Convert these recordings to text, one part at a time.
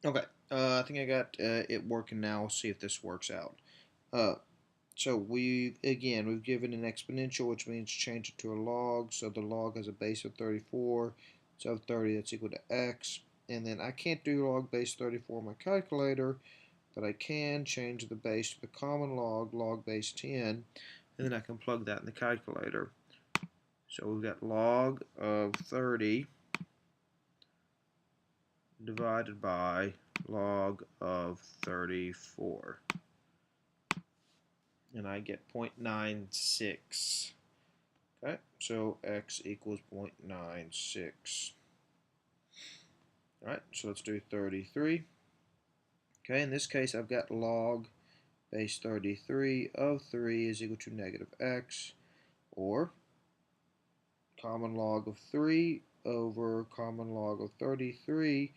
Okay, I think I got it working now. We'll see if this works out. Uh, so we've given an exponential, which means change it to a log. So the log has a base of 34. So 30, that's equal to x. And then I can't do log base 34 on my calculator, but I can change the base to the common log, log base 10, and then I can plug that in the calculator. So we've got log of 30 divided by log of 34. And I get 0.96. Okay, so x equals 0.96. Alright, so let's do 33. Okay, in this case I've got log base 33 of 3 is equal to negative x, or common log of 3 over common log of 33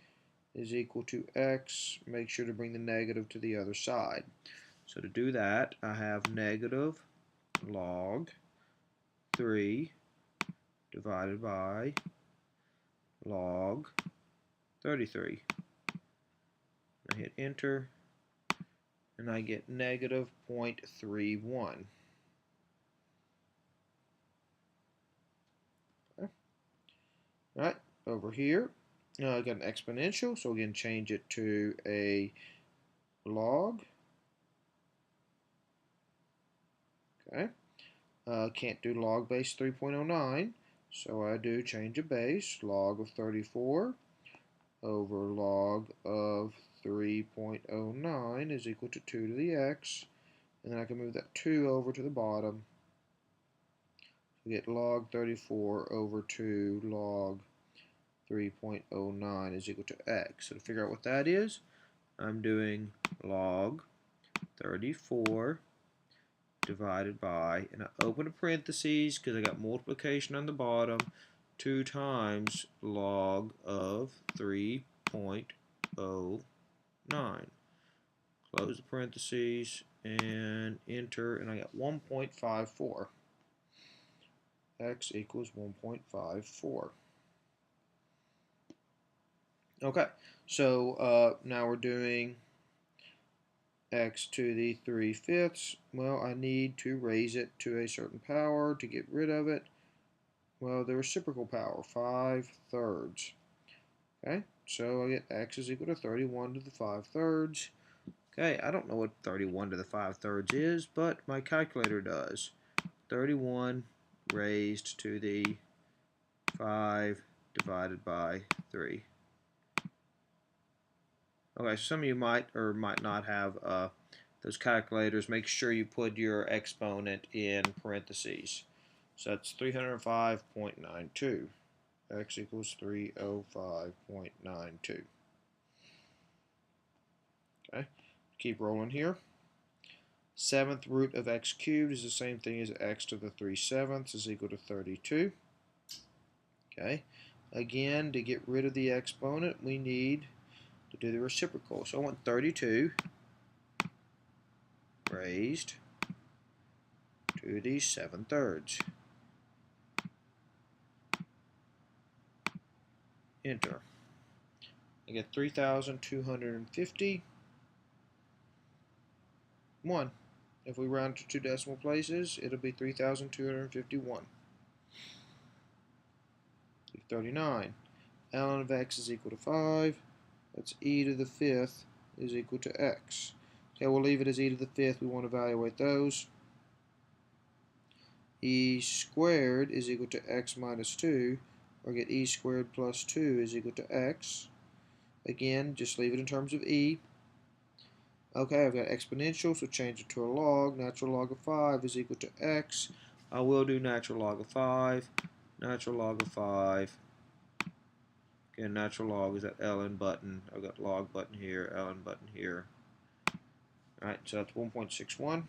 is equal to x. Make sure to bring the negative to the other side. So to do that, I have negative log 3 divided by log 33. I hit enter, and I get negative 0.31. Okay. Alright, over here, I got an exponential, so again, change it to a log. Okay. Can't do log base 3.09, so I do change a base. Log of 34 over log of 3.09 is equal to 2 to the x, and then I can move that 2 over to the bottom. We get log 34 over 2 log 3.09 is equal to x. So to figure out what that is, I'm doing log 34 divided by, and I open a parentheses because I got multiplication on the bottom, 2 times log of 3.09. Close the parentheses and enter, and I got 1.54. X equals 1.54. Okay, so now we're doing x to the 3/5. Well, I need to raise it to a certain power to get rid of it. Well, the reciprocal power, 5/3. Okay, so I get x is equal to 31 to the 5/3. Okay, I don't know what 31 to the 5/3 is, but my calculator does. 31 raised to the 5 divided by 3. Okay, so some of you might or might not have those calculators. Make sure you put your exponent in parentheses. So that's 305.92. X equals 305.92. Okay, keep rolling here. 7th root of x cubed is the same thing as x to the 3/7 is equal to 32. Okay, again, to get rid of the exponent, we need to do the reciprocal. So I want 32 raised to the 7/3. Enter. I get 3,251. If we round to 2 decimal places, it'll be 3,251. 39. ln of x is equal to 5. That's e to the 5th is equal to x. Okay, we'll leave it as e to the 5th. We want to evaluate those. E squared is equal to x minus 2, or get e squared plus 2 is equal to x. Again, just leave it in terms of e. Okay, I've got exponential, so change it to a log. Natural log of 5 is equal to x. I will do natural log of 5. Natural log of 5. Again, natural log is that ln button. I've got log button here, ln button here. Alright, so that's 1.61.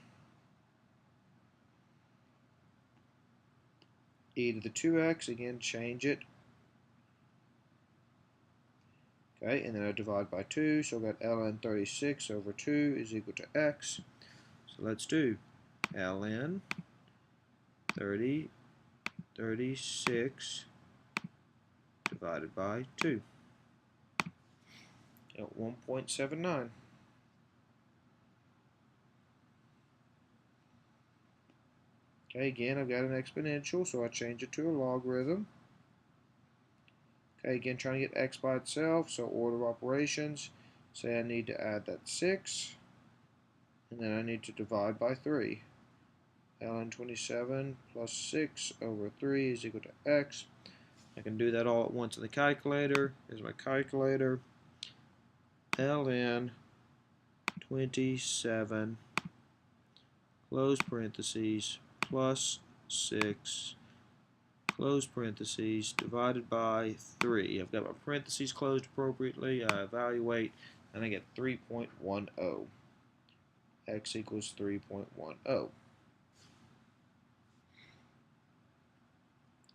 E to the 2x, again, change it. Okay, and then I divide by 2, so I've got ln 36 over 2 is equal to x. So let's do ln 36 divided by 2. at 1.79. Okay, again, I've got an exponential, so I change it to a logarithm. Okay, again, trying to get x by itself, so order of operations. Say I need to add that 6, and then I need to divide by 3. ln 27 plus 6 over 3 is equal to x. I can do that all at once in the calculator. Here's my calculator. ln 27 close parentheses plus 6 close parentheses divided by 3. I've got my parentheses closed appropriately. I evaluate and I get 3.10. X equals 3.10.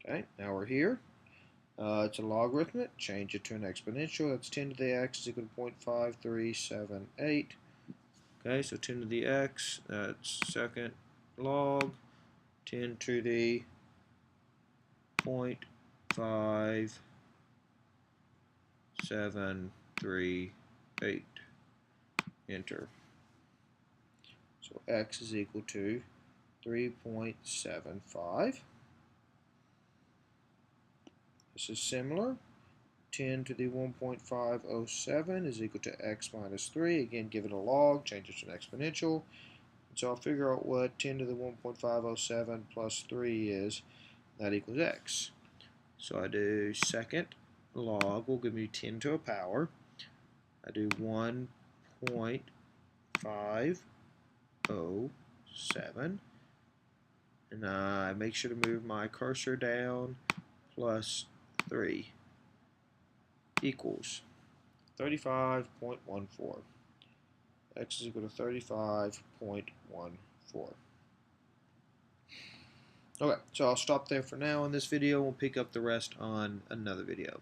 Okay, now we're here. It's a logarithm. Change it to an exponential. That's 10 to the x is equal to 0.5378. Okay, so 10 to the x, that's second log 10 to the 0.5738. Enter. So x is equal to 3.75. This is similar. 10 to the 1.507 is equal to x minus 3. Again, give it a log, change it to an exponential. So I'll figure out what 10 to the 1.507 plus 3 is. That equals x. So I do second log will give me 10 to a power. I do 1.507. And I make sure to move my cursor down plus 3 equals 35.14. X is equal to 35.14. Okay, so I'll stop there for now in this video. We'll pick up the rest on another video.